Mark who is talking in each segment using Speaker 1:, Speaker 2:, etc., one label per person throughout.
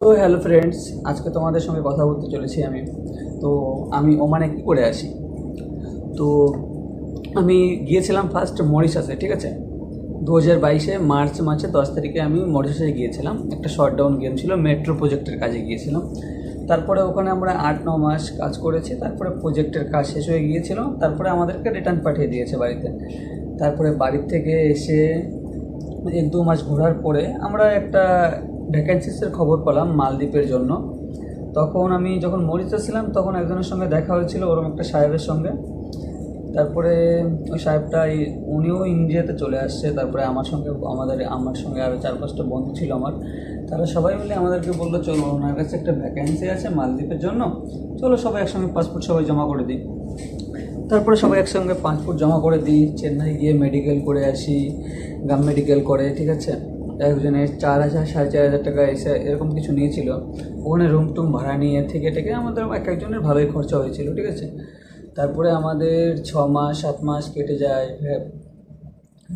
Speaker 1: তো hello friends, আজকে তোমাদের সঙ্গে কথা বলতে চলেছি আমি। তো আমি ওমানে কী করে আসি। তো আমি গিয়েছিলাম ফার্স্ট মরিশাসে, ঠিক আছে। 2022 মার্চ মাসের 10 তারিখে আমি মরিশাসে গিয়েছিলাম। একটা শর্ট ডাউন গেম ছিল, মেট্রো প্রজেক্টের কাজে গিয়েছিলাম। তারপরে ওখানে আমরা 8-9 মাস কাজ করেছি। তারপরে প্রজেক্টের কাজ শেষ হয়ে গিয়েছিল। তারপরে আমাদেরকে রিটার্ন পাঠিয়ে দিয়েছে বাড়িতে। তারপরে বাড়ির থেকে এসে 1-2 মাস ঘোরার পরে আমরা একটা ভ্যাকেন্সিসের খবর পেলাম মালদ্বীপের জন্য। তখন আমি যখন মরিশাস ছিলাম তখন একজনের সঙ্গে দেখা হয়েছিল, ওরকম একটা সাহেবের সঙ্গে। তারপরে ওই সাহেবটা উনিও ইন্ডিয়াতে চলে আসছে। তারপরে আমার সঙ্গে আরও 4-5টা বন্ধু ছিল আমার। তারা সবাই মিলে আমাদেরকে বললো, চলো ওনার কাছে একটা ভ্যাকেন্সি আছে মালদ্বীপের জন্য, চলো সবাই একসঙ্গে পাসপোর্ট সবাই জমা করে দিই। তারপরে সবাই একসঙ্গে পাসপোর্ট জমা করে দিই, চেন্নাই গিয়ে মেডিকেল করে আসি। গাম মেডিকেল করে, ঠিক আছে। একজনের 4,000 4,500 টাকা এসে এরকম কিছু নিয়েছিল। ওখানে রুম টুম ভাড়া নিয়ে থেকে টেকে আমাদের এক একজনের ভালোই খরচা হয়েছিল, ঠিক আছে। তারপরে আমাদের 6 মাস 7 মাস কেটে যায়।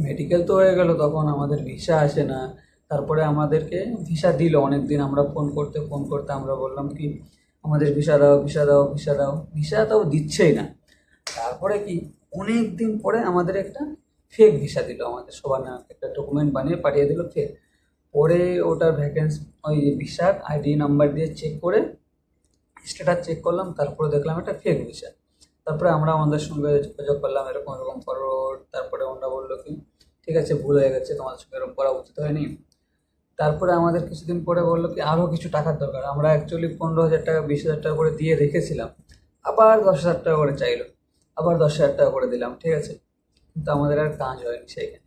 Speaker 1: মেডিকেল তো হয়ে গেল, তখন আমাদের ভিসা আসে না। তারপরে আমাদেরকে ভিসা দিল অনেক দিন। আমরা ফোন করতে আমরা বললাম কি, আমাদের ভিসা দাও, ভিসা দাও, ভিসা দাও। ভিসা তাও দিচ্ছেই না। তারপরে কি, অনেক দিন পরে আমাদের একটা ফেক ভিসা দিল, আমাদের সবার নামে একটা ডকুমেন্ট বানিয়ে পাঠিয়ে দিল ফেক। পরে ওটার ভ্যাকেন্সি, ওই ভিসার আইডি নাম্বার দিয়ে চেক করে স্ট্যাটাস চেক করলাম, তারপরে দেখলাম একটা ফেক ভিসা। তারপরে আমরা আমাদের সঙ্গে যোগাযোগ করলাম, এরকম এরকম করো। তারপরে ওরা বললো কি, ঠিক আছে ভুল হয়ে গেছে, তোমাদের সঙ্গে এরকম করা উচিত হয়নি। তারপরে আমাদের কিছুদিন পরে বললো কি আরও কিছু টাকার দরকার। আমরা অ্যাকচুয়ালি 15,000 টাকা 20,000 টাকা করে দিয়ে রেখেছিলাম। আবার 10,000 টাকা করে চাইলো। আবার 10,000 টাকা করে দিলাম, ঠিক আছে। কিন্তু আমাদের আর কাজ হয়নি সেইখানে।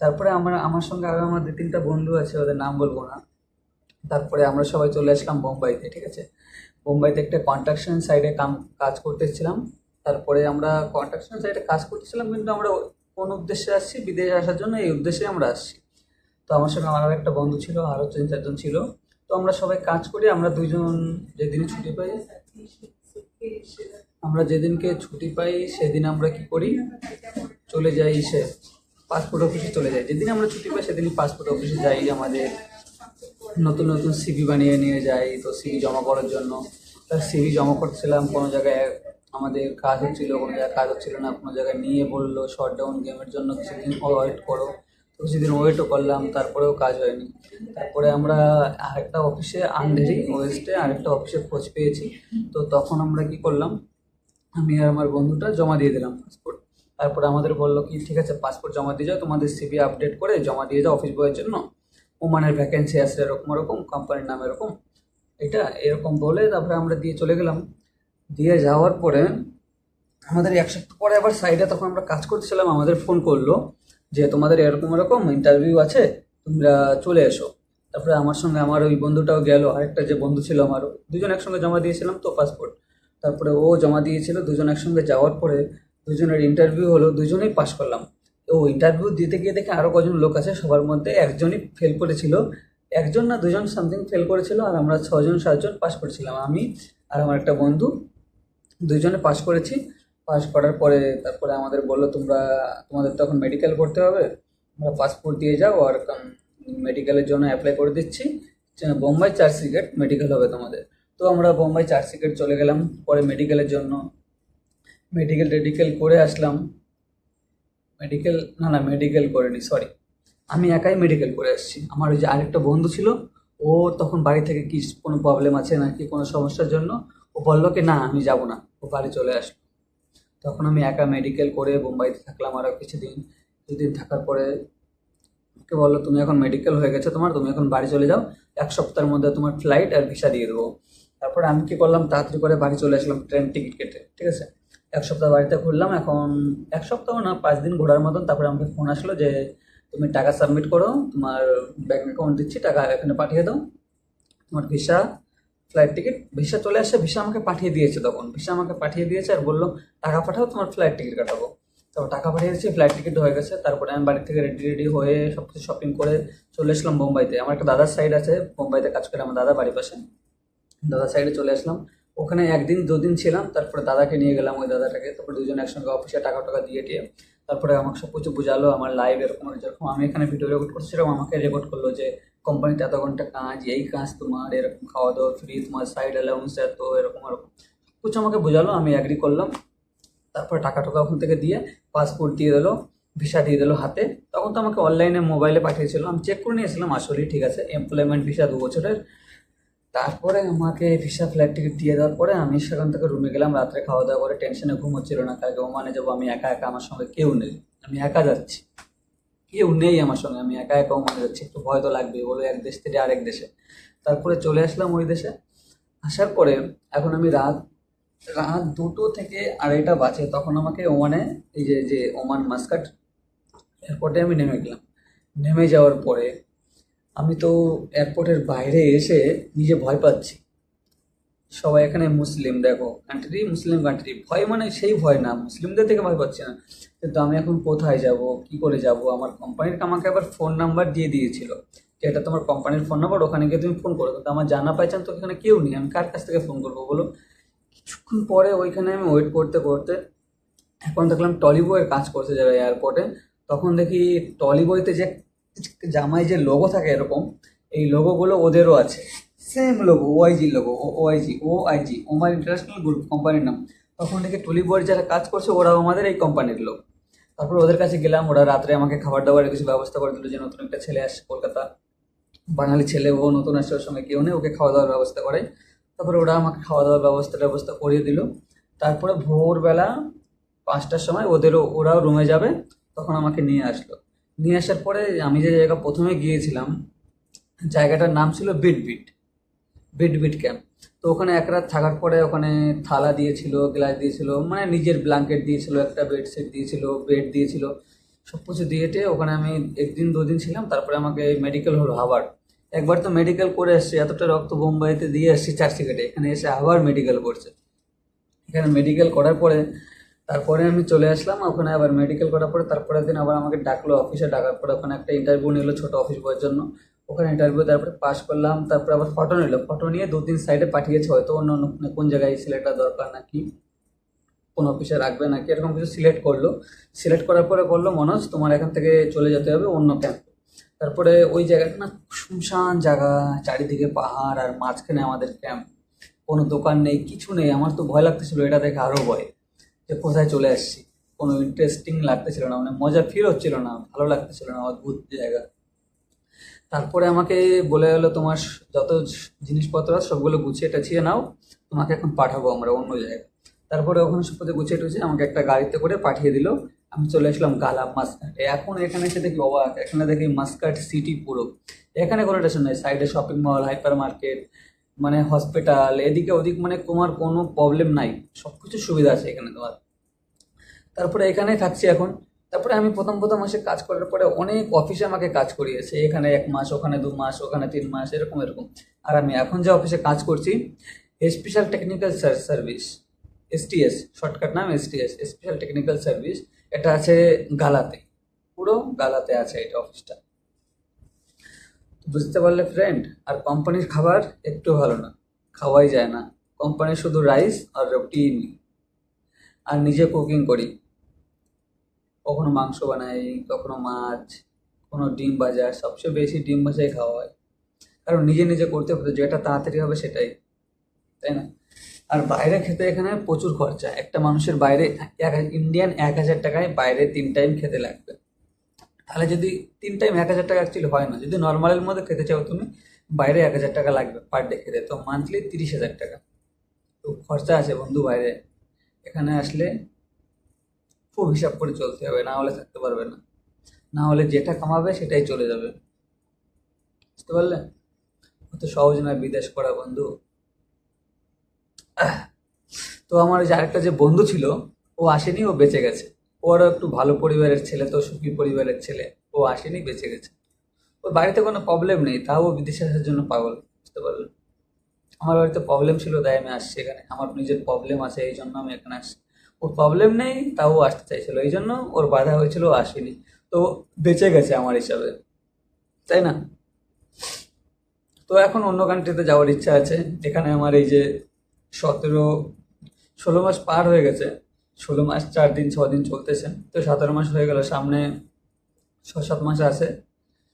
Speaker 1: তারপরে আমার সঙ্গে আরও আমার 2-3টা বন্ধু আছে, ওদের নাম বলবো না। তারপরে আমরা সবাই চলে আসলাম বোম্বাইতে, ঠিক আছে। বোম্বাইতে একটা কনস্ট্রাকশন সাইটে কাজ করতেছিলাম। তারপরে আমরা কনস্ট্রাকশন সাইটে কাজ করতেছিলাম, কিন্তু আমরা কোন উদ্দেশ্যে আসছি, বিদেশে আসার জন্য, এই উদ্দেশ্যে আমরা আসছি। তো আমার সঙ্গে আমার একটা বন্ধু ছিল, আরও 3-4 জন ছিল। তো আমরা সবাই কাজ করি। আমরা দুইজন যেদিন ছুটি পাই, আমরা যেদিনকে ছুটি পাই সেদিন আমরা কি করি, চলে যাই সে পাসপোর্ট অফিসে চলে যাই। যেদিন আমরা ছুটি পাই সেদিনই পাসপোর্ট অফিসে যাই, আমাদের নতুন নতুন সিভি বানিয়ে নিয়ে যাই। তো সিভি জমা করার জন্য তার সিভি জমা করছিলাম। কোনো জায়গায় আমাদের কাজ হচ্ছিলো, কোনো জায়গায় কাজ হচ্ছিলো না। কোনো জায়গায় নিয়ে বললো শর্ট ডাউন গেমের জন্য কিছুদিন ওয়েট করো। তো কিছুদিন ওয়েটও করলাম, তারপরেও কাজ হয়নি। তারপরে আমরা আরেকটা অফিসে আন্ধেরি ওয়েস্টে আরেকটা অফিসে খোঁজ পেয়েছি। তো তখন আমরা কি করলাম, আমি আর আমার বন্ধুটা জমা দিয়ে দিলাম পাসপোর্ট। তারপরে আমাদের বললো কি, ঠিক আছে পাসপোর্ট জমা দিয়ে যাও, তোমাদের সিভি আপডেট করে জমা দিয়ে যাও অফিস বয়ের জন্য। ওমানের ভ্যাকেন্সি আছে এরকম এরকম, কোম্পানির নাম এরকম, এটা এরকম বলে তারপরে আমরা দিয়ে চলে গেলাম। দিয়ে যাওয়ার পরে আমাদের 1 সপ্তাহ পরে আবার সাইডে, তখন আমরা কাজ করতেছিলাম, আমাদের ফোন করলো যে তোমাদের এরকম এরকম ইন্টারভিউ আছে, তোমরা চলে এসো। তারপরে আমার সঙ্গে আমার ওই বন্ধুটাও গেল, আরেকটা যে বন্ধু ছিল আমারও, দুজন একসঙ্গে জমা দিয়েছিলাম তো পাসপোর্ট। তারপরে ও জমা দিয়েছিল, দুজন একসঙ্গে যাওয়ার পরে দুজনের ইন্টারভিউ হলো, দুজনেই পাশ করলাম। ও ইন্টারভিউ দিতে গিয়ে দেখে আরও কজন লোক আছে, সবার মধ্যে একজনই ফেল করেছিল। একজন না দুজন সামথিং ফেল করেছিল, আর আমরা 6-7 জন পাশ করেছিলাম। আমি আর আমার একটা বন্ধু দুইজনে পাশ করেছি। পাশ করার পরে তারপরে আমাদের বললো, তোমাদের তো এখন মেডিকেল করতে হবে, তোমরা পাসপোর্ট দিয়ে যাও, আর মেডিকেলের জন্য অ্যাপ্লাই করে দিচ্ছি। বোম্বাই চার্চগেট মেডিকেল হবে তোমাদের। তো আমরা বোম্বাই চার্চগেট চলে গেলাম পরে মেডিকেলের জন্য। মেডিকেল করে আসলাম। মেডিকেল করিনি, সরি। আমি একাই মেডিকেল করে আসছি। আমার ওই যে আরেকটা বন্ধু ছিল, ও তখন বাড়ি থেকে কি কোনো প্রবলেম আছে নাকি কোনো সমস্যার জন্য ও বললো কি না আমি যাব না, ও বাড়ি চলে আসলো। তখন আমি একা মেডিকেল করে বোম্বাইতে থাকলাম আরও কিছুদিন থাকার পরে ওকে বললো, তুমি এখন মেডিকেল হয়ে গেছে তোমার, তুমি এখন বাড়ি চলে যাও, 1 সপ্তাহের মধ্যে তোমার ফ্লাইট আর ভিসা দিয়ে দেবো। তারপরে আমি কি করলাম, তাড়াতাড়ি করে বাড়ি চলে আসলাম ট্রেন টিকিট কেটে, ঠিক আছে। 1 সপ্তাহ বাড়িতে ঘুরলাম। এখন 1 সপ্তাহ না 5 দিন ঘোরার মতন। তারপরে আমাকে ফোন আসলো যে তুমি টাকা সাবমিট করো, তোমার ব্যাঙ্ক অ্যাকাউন্ট দিচ্ছি, টাকা এখানে পাঠিয়ে দাও, তোমার ভিসা ফ্লাইট টিকিট। ভিসা চলে আসে, ভিসা আমাকে পাঠিয়ে দিয়েছে, তখন ভিসা আমাকে পাঠিয়ে দিয়েছে আর বললো টাকা পাঠাও, তোমার ফ্লাইট টিকিট কাটাবো। তো টাকা পাঠিয়ে দিয়েছি, ফ্লাইট টিকিট হয়ে গেছে। তারপরে আমি বাড়ি থেকে রেডি রেডি হয়ে সব কিছু শপিং করে চলে আসলাম বোম্বাইতে। আমার একটা দাদার সাইড আছে বোম্বাইতে কাজ করে, আমার দাদা বাড়ির পাশে। দাদার সাইডে চলে আসলাম। ওখানে 1 দিন 2 দিন ছিলাম। তারপরে দাদাকে নিয়ে গেলাম, ওই দাদাটাকে। তারপরে দুজন একসঙ্গে অফিসে টাকা টাকা দিয়ে টিয়ে তারপরে আমাকে সব কিছু বুঝালো, আমার লাইভ এরকম যেরকম আমি এখানে ভিডিও রেকর্ড করছি সেরকম আমাকে রেকর্ড করলো যে কোম্পানিতে এত ঘন্টা কাজ, এই কাজ তোমার, এরকম খাওয়া দাওয়া ফ্রি, তোমার সাইড অ্যালাউন্স এত, এরকম এরকম কিছু আমাকে বোঝালো, আমি অ্যাগ্রি করলাম। তারপরে টাকা টাকা ওখান থেকে দিয়ে পাসপোর্ট দিয়ে দিলো, ভিসা দিয়ে দিলো হাতে। তখন তো আমাকে অনলাইনে মোবাইলে পাঠিয়েছিল, আমি চেক করে নিয়েছিলাম আসলেই ঠিক আছে, এমপ্লয়মেন্ট ভিসা 2 বছরের। তারপরে আমাকে ভিসা ফ্লাইট টিকিট দিয়ে দেওয়ার পরে আমি সেখান থেকে রুমে গেলাম, রাত্রে খাওয়া দাওয়া করে টেনশনে ঘুম হচ্ছিল না, কালকে ওমানে যাবো, আমি একা একা, আমার সঙ্গে কেউ নেই, আমি একা যাচ্ছি, কেউ নেই আমার সঙ্গে, আমি একা একা ওমানে যাচ্ছি, একটু ভয় তো লাগবেই বলো, এক দেশ থেকে আরেক দেশে। তারপরে চলে আসলাম ওই দেশে। আসার পরে এখন আমি রাত রাত 2টো থেকে 2:30 বাজে, তখন আমাকে ওমানে, এই যে যে ওমান মাস্কাট এয়ারপোর্টে আমি নেমে গেলাম। নেমে যাওয়ার পরে আমি তো এয়ারপোর্টের বাইরে এসে নিজে ভয় পাচ্ছি। সবাই এখানে মুসলিম, দেখো কান্ট্রি মুসলিম কান্ট্রি, ভয় মানে সেই ভয় না, মুসলিমদের থেকে ভয় পাচ্ছি না, কিন্তু আমি এখন কোথায় যাব, কি করে যাব? আমার কোম্পানির আমাকে আবার ফোন নাম্বার দিয়ে দিয়েছিল যে এটা তোমার কোম্পানির ফোন নাম্বার, ওখানে গিয়ে তুমি ফোন করো, কিন্তু আমার জানা পাইছেন তো এখানে কেউ নেই, আমি কার কাছ থেকে ফোন করবো বলো? কিছুক্ষণ পরে ওইখানে আমি ওয়েট করতে করতে এখন দেখলাম টলি বয়ের কাজ করছে যারা এয়ারপোর্টে। তখন দেখি টলি বইতে যে জামায় যে লোগো থাকে এরকম, এই লোগোগুলো ওদেরও আছে, same logo, OIG logo, OIG Oman international group কোম্পানির নাম। তখন দেখি টলি বয়ের যারা কাজ করছে ওরাও আমাদের এই কোম্পানির লোক। তারপর ওদের কাছে গেলাম, ওরা রাত্রে আমাকে খাবার দাবারের কিছু ব্যবস্থা করে দিল, যে নতুন একটা ছেলে আসছে কলকাতা, বাঙালি ছেলে, ও নতুন আসছে, ওর সঙ্গে কেউ নেই, ওকে খাওয়া দাওয়ার ব্যবস্থা করে। তারপরে ওরা আমাকে খাওয়া দাওয়ার ব্যবস্থা করিয়ে দিল। তারপরে ভোরবেলা 5টার সময় ওরাও রুমে যাবে, তখন আমাকে নিয়ে আসলো। নিয়ে আসার পরে আমি যে জায়গা প্রথমে গিয়েছিলাম, জায়গাটার নাম ছিল বিট ক্যাম্প। তো ওখানে এক রাত থাকার পরে ওখানে থালা দিয়েছিল, গ্লাস দিয়েছিল, মানে নিজের ব্ল্যাঙ্কেট দিয়েছিল, একটা বেডশিট দিয়েছিল, বেড দিয়েছিল, সব কিছু দিয়েটে ওখানে আমি 1 দিন 2 দিন ছিলাম। তারপরে আমাকে মেডিকেল হলো আবার। একবার তো মেডিকেল করে এসছি, এতটা রক্ত বোম্বাইতে দিয়ে এসছি চার্জশিটে, এখানে এসে আবার মেডিকেল করছে। এখানে মেডিকেল করার পরে তারপরে আমি চলে আসলাম ওখানে, আবার মেডিকেল করার পরে তারপরের দিন আবার আমাকে ডাকলো অফিসে। ডাকার পরে ওখানে একটা ইন্টারভিউ নিলো ছোটো অফিস বয়ের জন্য। ওখানে ইন্টারভিউ তারপরে পাস করলাম, তারপরে আবার ফটো নিল, ফটো নিয়ে 2-3 সাইডে পাঠিয়েছে, হয়তো অন্য অন্য কোন জায়গায় সিলেক্টটা দরকার নাকি, কোন অফিসে রাখবে নাকি, এরকম কিছু সিলেক্ট করলো। সিলেক্ট করার পরে বললো মনোজ তোমার এখান থেকে চলে যেতে হবে অন্য ক্যাম্প। তারপরে ওই জায়গাটা না শুনশান জায়গা, চারিদিকে পাহাড়, আর মাঝখানে আমাদের ক্যাম্প, কোনো দোকান নেই, কিছু নেই। আমার তো ভয় লাগতেছিল, এটা দেখে আরও ভয়, যে কোথায় চলে আসছি। কোনো ইন্টারেস্টিং লাগতেছিল না, মানে মজা ফিল হচ্ছিল না, ভালো লাগতেছিল না, অদ্ভুত জায়গা। তারপরে আমাকে বলে গেলো তোমার যত জিনিসপত্র আছে সবগুলো গুছিয়ে টাছিয়ে নাও, তোমাকে এখন পাঠাবো আমরা অন্য জায়গায়। তারপরে ওখানে সব কিছু গুছিয়ে টুছিয়ে আমাকে একটা গাড়িতে করে পাঠিয়ে দিল। আমি চলে আসলাম গালাম মাস্কাটে। এখন এখানে এসে দেখি অবাক, এখানে দেখি মাস্কাট সিটি পুরো, এখানে কোনো স্টেশন নেই, সাইডে শপিং মল, হাইপার মার্কেট, মানে হসপিটাল, এদিকে ওদিক, মানে তোমার কোনো প্রবলেম নাই, সব কিছু সুবিধা আছে এখানে তোমার। তারপরে এখানেই থাকছি এখন। তারপরে আমি প্রথম প্রথম এসে কাজ করার পরে অনেক অফিসে আমাকে কাজ করিয়েছে, এখানে 1 মাস, ওখানে 2 মাস, ওখানে 3 মাস, এরকম এরকম। আর আমি এখন যে অফিসে কাজ করছি, special technical service, STS, shortcut নাম এসটিএস, স্পেশাল টেকনিক্যাল সার্ভিস। এটা আছে গালাতে, পুরো গালাতে আছে এটা অফিসটা। বুঝতে পারলে ফ্রেন্ড? আর কোম্পানির খাবার একটু ভালো না, খাওয়াই যায় না। কোম্পানির শুধু রাইস আর রুটি, আর নিজে কুকিং করি, কখনো মাংস বানাই, কখনো মাছ, কোনো ডিম ভাজা, সবচেয়ে বেশি ডিম ভাজাই খাওয়া হয়, কারণ নিজে নিজে করতে হতো, যেটা তাড়াতাড়ি হবে সেটাই, তাই না? আর বাইরে খেতে এখানে প্রচুর খরচা, একটা মানুষের বাইরে ইন্ডিয়ান 1,000 টাকায় বাইরে 3 টাইম খেতে লাগবে। তাহলে যদি 3 টাইম 1,000 টাকা অ্যাকচুয়ালি হয় না, যদি নর্মালের মধ্যে খেতে চাও তুমি, বাইরে 1,000 টাকা লাগবে পার ডে খেতে, তো মান্থলি 30,000 টাকা। তো খরচা আছে বন্ধু বাইরে, এখানে আসলে খুব হিসাব করে চলতে হবে, না হলে থাকতে পারবে না, না হলে যেটা কামাবে সেটাই চলে যাবে। বুঝতে পারলে? অত সহজ নয় বিদেশ করা বন্ধু। তো আমার ওই যে আরেকটা যে বন্ধু ছিল, ও আসেনি, ও বেঁচে গেছে। ওরও একটু ভালো পরিবারের ছেলে, তো সুখী পরিবারের ছেলে, ও আসেনি, বেঁচে গেছে। ওর বাড়িতে কোনো প্রবলেম নেই, তাও ও বিদেশে আসার জন্য পাগল। বুঝতে পারলে? আমার বাড়িতে প্রবলেম ছিল তাই আমি আসছি এখানে, আমার নিজের প্রবলেম আছে এই জন্য আমি এখানে আসছি। ওর প্রবলেম নেই তাও ও আসতে চাইছিল, এই জন্য ওর বাধা হয়েছিল, ও আসেনি। তো বেঁচে গেছে আমার হিসাবে, তাই না? তো এখন অন্য কান্ট্রিতে যাওয়ার ইচ্ছা আছে, এখানে আমার এই যে 17-16 মাস পার হয়ে গেছে, 16 মাস 4 দিন 6 দিন চলতেছে, তো 17 মাস হয়ে গেল, সামনে 6-7 মাস আছে,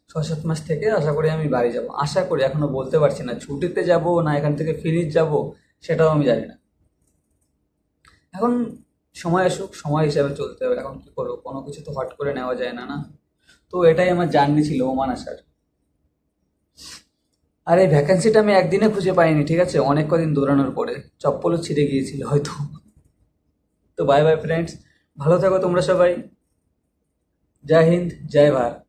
Speaker 1: ছ 7 মাস থেকে আশা করি আমি বাড়ি যাব, আশা করি, এখনো বলতে পারছি না ছুটিতে যাব না এখান থেকে ফিরিয়ে যাব, সেটাও আমি জানি না। এখন সময় আসুক, সময় হিসাবে চলতে হবে, এখন কি করবো, কোনো কিছু তো হট করে নেওয়া যায় না, না? তো এটাই আমার জার্নি ছিল ওমান আসার। আর এই ভ্যাকেন্সিটা আমি একদিনে খুঁজে পাইনি, ঠিক আছে, অনেক কদিন দৌড়ানোর পরে চপ্পলও ছিঁড়ে গিয়েছিল হয়তো। তো বাই বাই ফ্রেন্ডস, ভালো থাকো তোমরা সবাই। জয় হিন্দ, জয় ভারত।